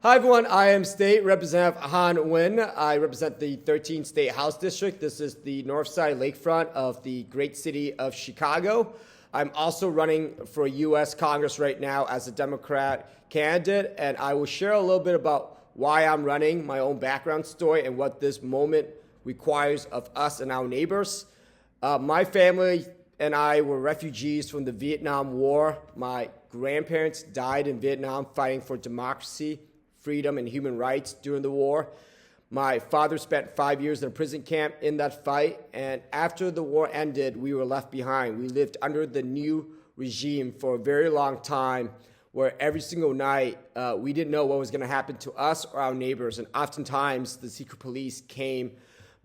Hi everyone, I am State Representative Huynh. I represent the 13th State House District. This is the north side lakefront of the great city of Chicago. I'm also running for U.S. Congress right now as a Democrat candidate, and I will share a little bit about why I'm running, my own background story, and what this moment requires of us and our neighbors. My family and I were refugees from the Vietnam War. My grandparents died in Vietnam fighting for democracy, freedom, and human rights during the war. My father spent 5 years in a prison camp in that fight, and after the war ended, we were left behind. We lived under the new regime for a very long time, where every single night we didn't know what was going to happen to us or our neighbors, and oftentimes the secret police came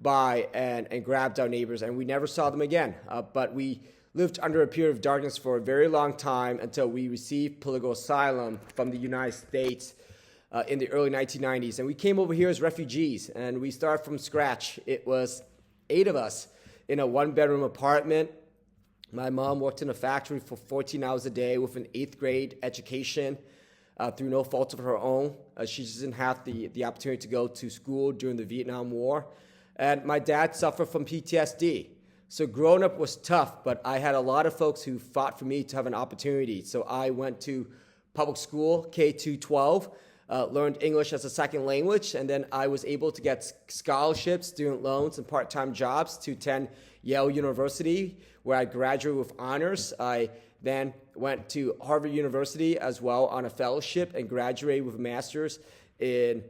by and grabbed our neighbors, and we never saw them again. But we lived under a period of darkness for a very long time until we received political asylum from the United States in the early 1990s. And we came over here as refugees, and we started from scratch. It was 8 of us in a 1-bedroom apartment. My mom worked in a factory for 14 hours a day with an 8th grade education through no fault of her own. She just didn't have the opportunity to go to school during the Vietnam War. And my dad suffered from PTSD. So growing up was tough, but I had a lot of folks who fought for me to have an opportunity. So I went to public school, K-12, learned English as a second language, and then I was able to get scholarships, student loans, and part-time jobs to attend Yale University, where I graduated with honors. I then went to Harvard University as well on a fellowship and graduated with a master's in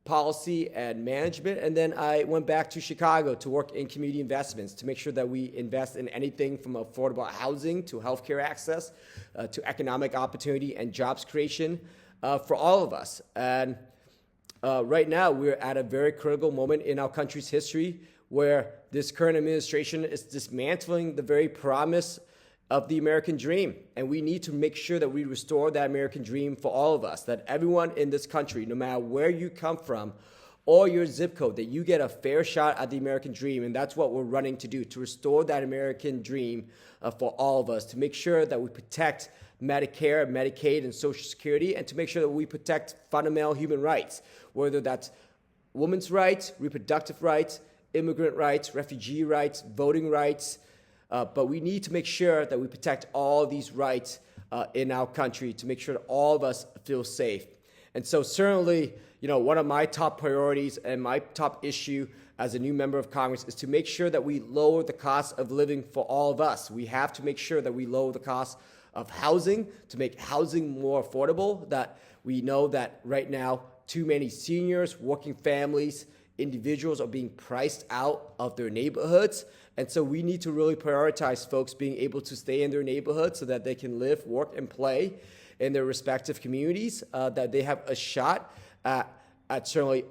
policy and management. And then I went back to Chicago to work in community investments to make sure that we invest in anything from affordable housing to healthcare access to economic opportunity and jobs creation for all of us. And right now we're at a very critical moment in our country's history where this current administration is dismantling the very promise of the American dream. And we need to make sure that we restore that American dream for all of us, that everyone in this country, no matter where you come from or your zip code, that you get a fair shot at the American dream. And that's what we're running to do, to restore that American dream for all of us, to make sure that we protect Medicare, Medicaid, and Social Security, and to make sure that we protect fundamental human rights, whether that's women's rights, reproductive rights, immigrant rights, refugee rights, voting rights. But we need to make sure that we protect all these rights in our country to make sure that all of us feel safe. And so certainly, one of my top priorities and my top issue as a new member of Congress is to make sure that we lower the cost of living for all of us. We have to make sure that we lower the cost of housing to make housing more affordable. That we know that right now, too many seniors, working families, individuals are being priced out of their neighborhoods. And so we need to really prioritize folks being able to stay in their neighborhood so that they can live, work, and play in their respective communities, that they have a shot at certainly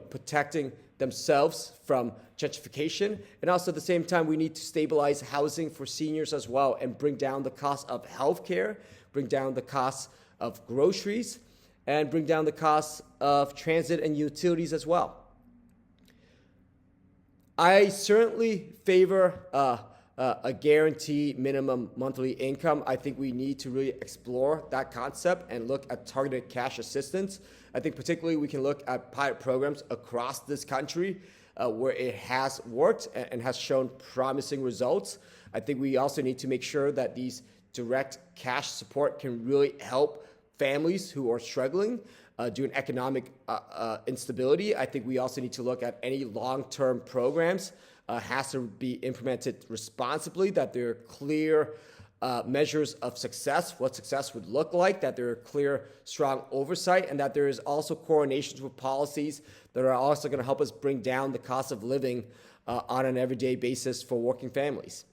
protecting themselves from gentrification. And also at the same time, we need to stabilize housing for seniors as well and bring down the cost of healthcare, bring down the cost of groceries, and bring down the cost of transit and utilities as well. I certainly favor a guaranteed minimum monthly income. I think we need to really explore that concept and look at targeted cash assistance. I think particularly we can look at pilot programs across this country where it has worked and has shown promising results. I think we also need to make sure that these direct cash support can really help families who are struggling during economic instability. I think we also need to look at any long-term programs has to be implemented responsibly, that there are clear measures of success, what success would look like, that there are clear, strong oversight, and that there is also coordinations with policies that are also going to help us bring down the cost of living on an everyday basis for working families.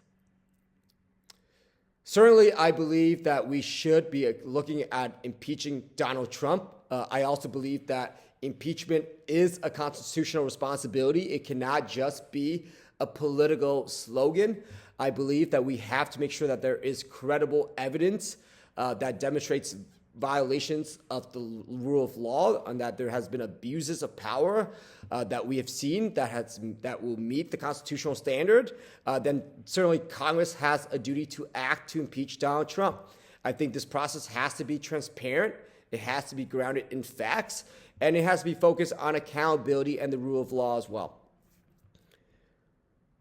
Certainly, I believe that we should be looking at impeaching Donald Trump. I also believe that impeachment is a constitutional responsibility. It cannot just be a political slogan. I believe that we have to make sure that there is credible evidence that demonstrates violations of the rule of law and that there has been abuses of power that we have seen that will meet the constitutional standard, then certainly Congress has a duty to act to impeach Donald Trump. I think this process has to be transparent It has to be grounded in facts, and it has to be focused on accountability and the rule of law as well.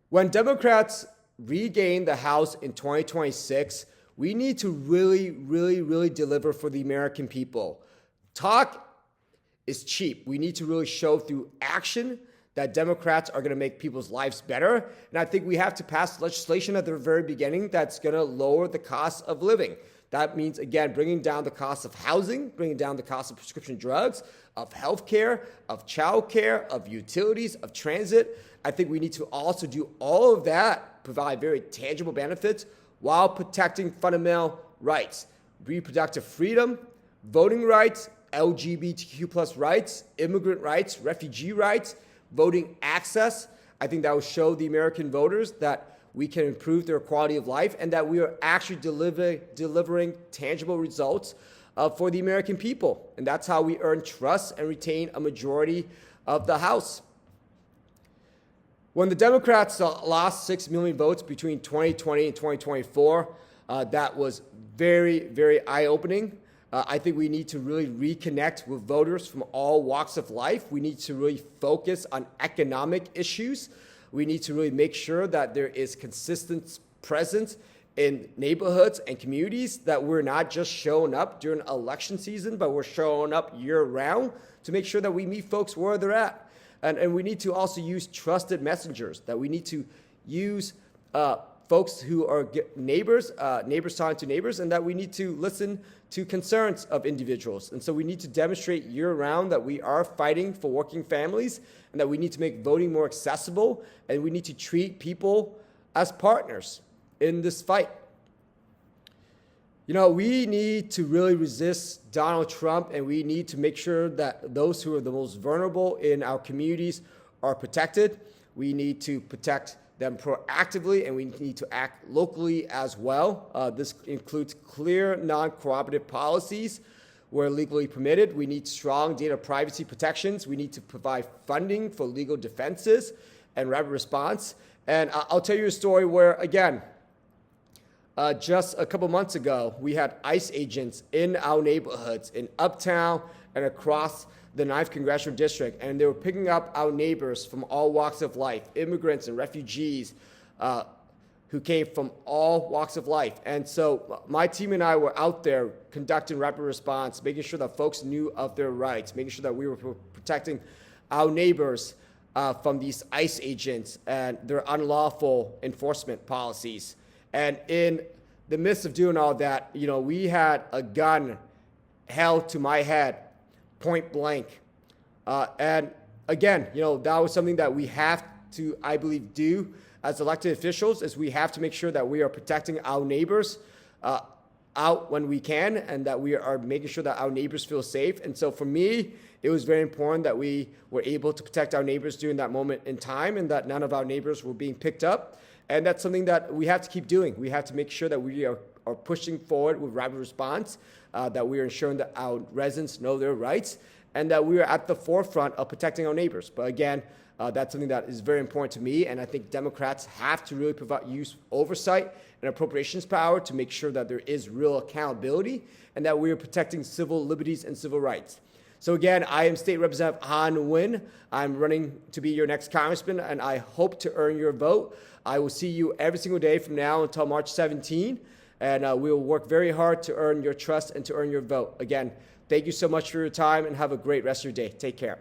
When Democrats regain the House in 2026, we need to really deliver for the American people. Talk is cheap. We need to really show through action that Democrats are going to make people's lives better. And I think we have to pass legislation at the very beginning that's going to lower the cost of living. That means, again, bringing down the cost of housing, bringing down the cost of prescription drugs, of healthcare, of childcare, of utilities, of transit. I think we need to also do all of that, provide very tangible benefits while protecting fundamental rights, reproductive freedom, voting rights, LGBTQ plus rights, immigrant rights, refugee rights, voting access. I think that will show the American voters that we can improve their quality of life and that we are actually delivering tangible results for the American people. And that's how we earn trust and retain a majority of the House. When the Democrats lost 6 million votes between 2020 and 2024, that was very eye-opening. I think we need to really reconnect with voters from all walks of life. We need to really focus on economic issues. We need to really make sure that there is consistent presence in neighborhoods and communities, that we're not just showing up during election season, but we're showing up year-round to make sure that we meet folks where they're at. And we need to also use trusted messengers, that we need to use folks who are neighbors, neighbors talking to neighbors, and that we need to listen to concerns of individuals. And so we need to demonstrate year-round that we are fighting for working families and that we need to make voting more accessible, and we need to treat people as partners in this fight. You know, we need to really resist Donald Trump, and we need to make sure that those who are the most vulnerable in our communities are protected. We need to protect them proactively, and we need to act locally as well. This includes clear non-cooperative policies where legally permitted. We need strong data privacy protections. We need to provide funding for legal defenses and rapid response. And I'll tell you a story where, again, just a couple months ago, we had ICE agents in our neighborhoods in Uptown and across the 9th Congressional District, and they were picking up our neighbors from all walks of life, immigrants and refugees who came from all walks of life. And so my team and I were out there conducting rapid response, making sure that folks knew of their rights, making sure that we were protecting our neighbors from these ICE agents and their unlawful enforcement policies. And in the midst of doing all that, you know, we had a gun held to my head, point blank. And again, you know, that was something that we have to, I believe, do as elected officials, is we have to make sure that we are protecting our neighbors out when we can, and that we are making sure that our neighbors feel safe. And so for me, it was very important that we were able to protect our neighbors during that moment in time, and that none of our neighbors were being picked up. And that's something that we have to keep doing. We have to make sure that we are pushing forward with rapid response, that we are ensuring that our residents know their rights, and that we are at the forefront of protecting our neighbors. But again, that's something that is very important to me, and I think Democrats have to really use oversight and appropriations power to make sure that there is real accountability and that we are protecting civil liberties and civil rights. So again, I am State Representative Huynh. I'm running to be your next congressman, and I hope to earn your vote. I will see you every single day from now until March 17, and we will work very hard to earn your trust and to earn your vote. Again, thank you so much for your time, and have a great rest of your day. Take care.